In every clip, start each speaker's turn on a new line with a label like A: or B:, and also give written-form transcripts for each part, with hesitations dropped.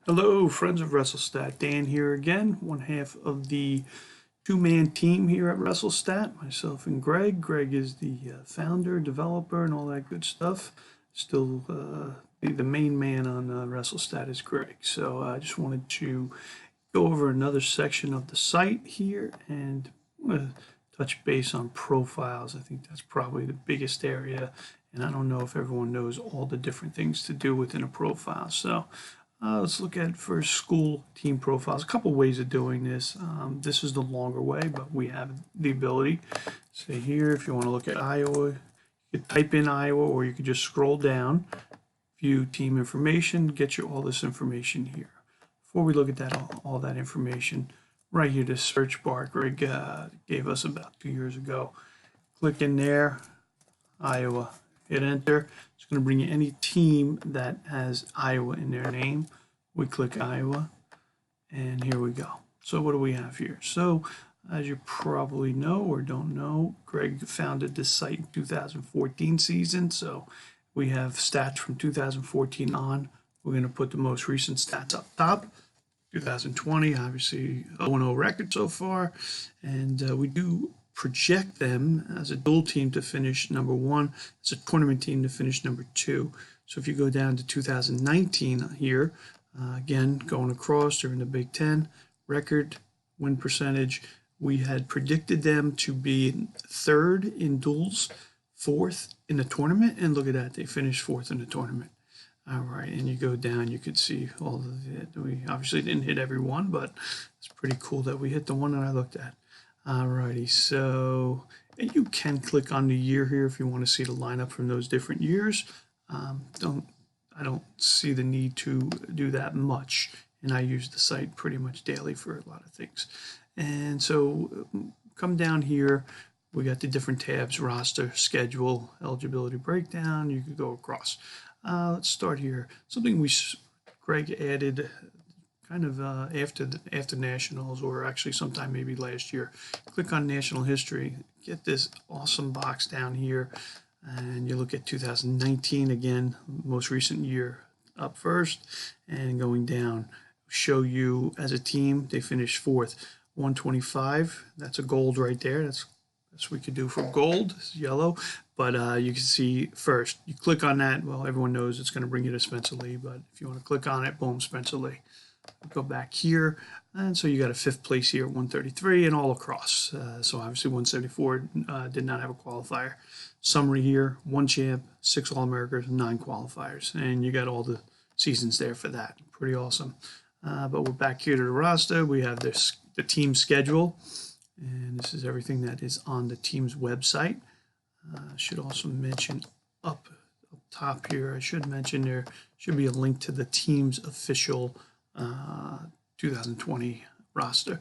A: Hello, friends of WrestleStat. Dan here again, one half of the two-man team here at WrestleStat, myself and Greg. Greg is the founder, developer, and all that good stuff. Still, the main man on WrestleStat is Greg. So I just wanted to go over another section of the site here and touch base on profiles. I think that's probably the biggest area, and I don't know if everyone knows all the different things to do within a profile. So let's look at first school team profiles. A couple ways of doing this. This is the longer way, but we have the ability. Say here, if you want to look at Iowa, you could type in Iowa, or you could just scroll down, view team information, get you all this information here. Before we look at that, all that information, right here, this search bar Greg gave us about 2 years ago. Click in there, Iowa, hit enter. It's going to bring you any team that has Iowa in their name. We click Iowa, and here we go. So what do we have here? So as you probably know or don't know, Greg founded this site in 2014 season. So we have stats from 2014 on. We're going to put the most recent stats up top. 2020, obviously 0-0 record so far, and we do project them as a dual team to finish number one, as a tournament team to finish number two. So if you go down to 2019 here, again, going across during the Big Ten, record, win percentage, we had predicted them to be third in duels, fourth in the tournament, and look at that, they finished fourth in the tournament. All right, and you go down, you could see all of it. We obviously didn't hit every one, but it's pretty cool that we hit the one that I looked at. All righty, so you can click on the year here if you want to see the lineup from those different years. I don't see the need to do that much, and I use the site pretty much daily for a lot of things. And so come down here, we got the different tabs: roster, schedule, eligibility breakdown. You could go across. Let's start here. Something Greg added kind of after Nationals, or actually sometime maybe last year. Click on National History, get this awesome box down here, and you look at 2019 again, most recent year up first, and going down, show you as a team, they finished fourth, 125. That's a gold right there. That's what we could do for gold. It's yellow. But you can see first, you click on that. Well, everyone knows it's going to bring you to Spencer Lee, but if you want to click on it, boom, Spencer Lee. Go back here, and so you got a fifth place here, 133, and all across. So obviously 174 did not have a qualifier. Summary here: 1 champ, 6 All-Americans, 9 qualifiers, and you got all the seasons there for that. Pretty awesome. But we're back here to the roster. We have the team schedule, and this is everything that is on the team's website. Should also mention up top here, I should mention there should be a link to the team's official 2020 roster,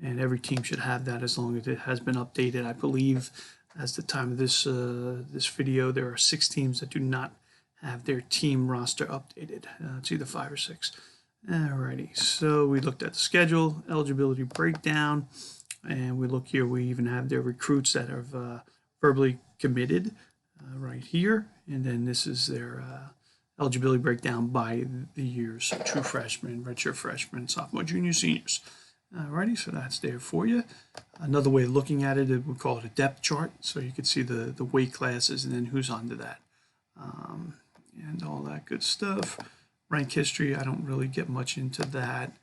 A: and every team should have that as long as it has been updated. I believe as the time of this video, there are 6 teams that do not have their team roster updated. It's either 5 or 6. Alrighty, so we looked at the schedule, eligibility breakdown, and we look here, we even have their recruits that have verbally committed right here, and then this is their eligibility breakdown by the years, so true freshmen, redshirt freshmen, sophomore, junior, seniors. Alrighty, so that's there for you. Another way of looking at it, we call it a depth chart, so you can see the weight classes and then who's onto that, and all that good stuff. Rank history, I don't really get much into that.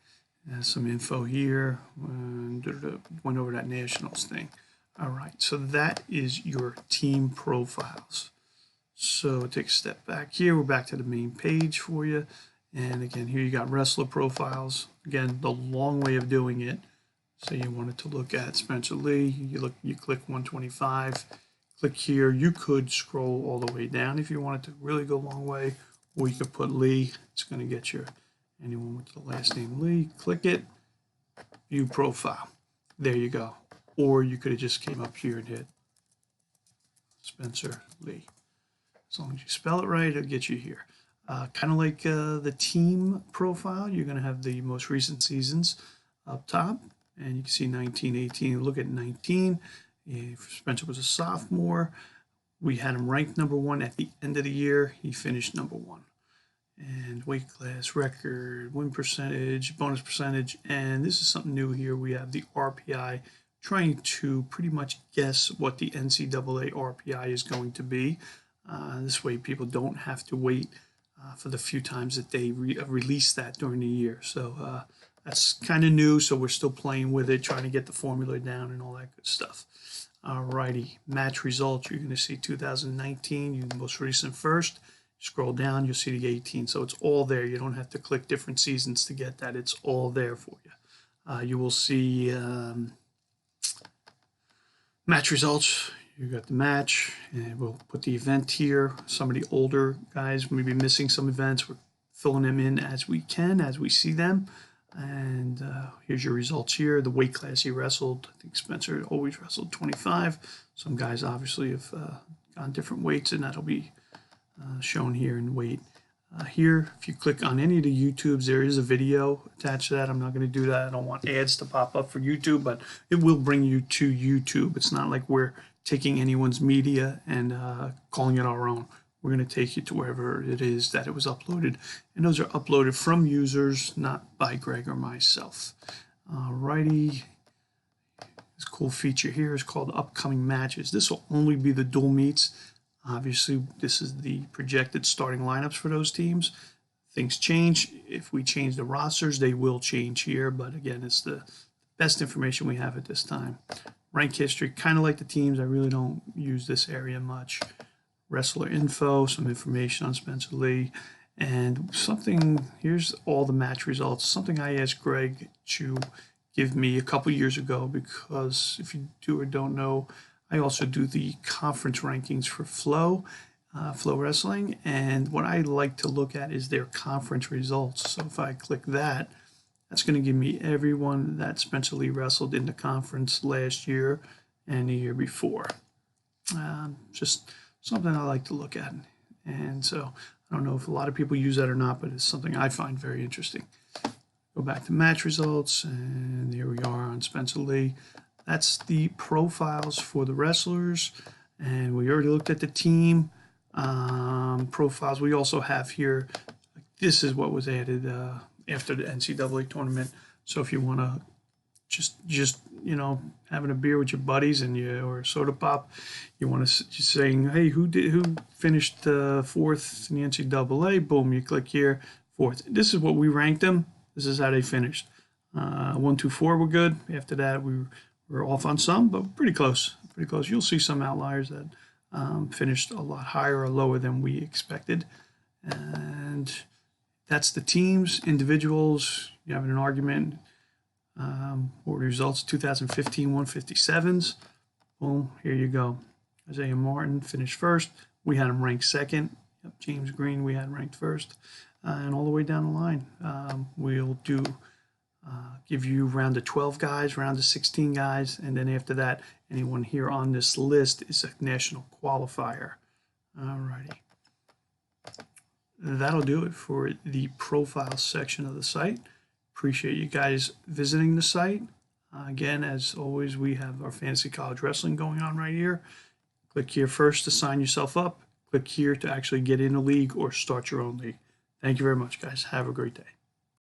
A: Some info here, and went over that Nationals thing. All right, so that is your team profiles. So take a step back here. We're back to the main page for you. And again, here you got wrestler profiles. Again, the long way of doing it. So you wanted to look at Spencer Lee. You click 125. Click here. You could scroll all the way down if you wanted to really go a long way. Or you could put Lee. It's going to get you anyone with the last name Lee. Click it. View profile. There you go. Or you could have just came up here and hit Spencer Lee. As long as you spell it right, it'll get you here. Kind of like the team profile, you're going to have the most recent seasons up top. And you can see 19, 18. Look at 19. Spencer was a sophomore. We had him ranked number 1 at the end of the year. He finished number 1. and weight class, record, win percentage, bonus percentage, and this is something new here. We have the RPI, trying to pretty much guess what the NCAA RPI is going to be. This way people don't have to wait for the few times that they release that during the year. So that's kind of new, so we're still playing with it, trying to get the formula down and all that good stuff. Alrighty, match results. You're going to see 2019, the most recent first. Scroll down, you'll see the 18. So it's all there. You don't have to click different seasons to get that. It's all there for you. You will see match results. You got the match, and we'll put the event here. Some of the older guys may be missing some events. We're filling them in as we can, as we see them. And here's your results here. The weight class he wrestled. I think Spencer always wrestled 25. Some guys obviously have gone different weights, and that'll be shown here in weight. Here, if you click on any of the YouTubes, there is a video attached to that. I'm not going to do that. I don't want ads to pop up for YouTube, but it will bring you to YouTube. It's not like we're taking anyone's media and calling it our own. We're going to take you to wherever it is that it was uploaded. And those are uploaded from users, not by Greg or myself. Alrighty. This cool feature here is called upcoming matches. This will only be the dual meets. Obviously, this is the projected starting lineups for those teams. Things change. If we change the rosters, they will change here. But again, it's the best information we have at this time. Rank history, kind of like the teams. I really don't use this area much. Wrestler info, some information on Spencer Lee. And something, here's all the match results. Something I asked Greg to give me a couple years ago, because if you do or don't know, I also do the conference rankings for Flow Wrestling, and what I like to look at is their conference results. So if I click that, that's going to give me everyone that Spencer Lee wrestled in the conference last year and the year before. Just something I like to look at, and so I don't know if a lot of people use that or not, but it's something I find very interesting. Go back to match results, and here we are on Spencer Lee. That's the profiles for the wrestlers, and we already looked at the team profiles. We also have here, this is what was added after the NCAA tournament. So if you want to just you know, having a beer with your buddies and or a soda pop, you want to just saying, hey, who finished fourth in the NCAA? Boom, you click here, fourth. This is what we ranked them. This is how they finished. 1, 2, 4 were good. After that, we're off on some, but pretty close. Pretty close. You'll see some outliers that finished a lot higher or lower than we expected. And that's the teams. Individuals, you have an argument. What results? 2015 157s. Boom, here you go. Isaiah Martin finished first. We had him ranked second. Yep, James Green, we had ranked first. And all the way down the line. We'll do give you round of 12 guys, round of 16 guys, and then after that, anyone here on this list is a national qualifier. Alrighty. That'll do it for the profile section of the site. Appreciate you guys visiting the site. Again, as always, we have our Fantasy College Wrestling going on right here. Click here first to sign yourself up. Click here to actually get in a league or start your own league. Thank you very much, guys. Have a great day.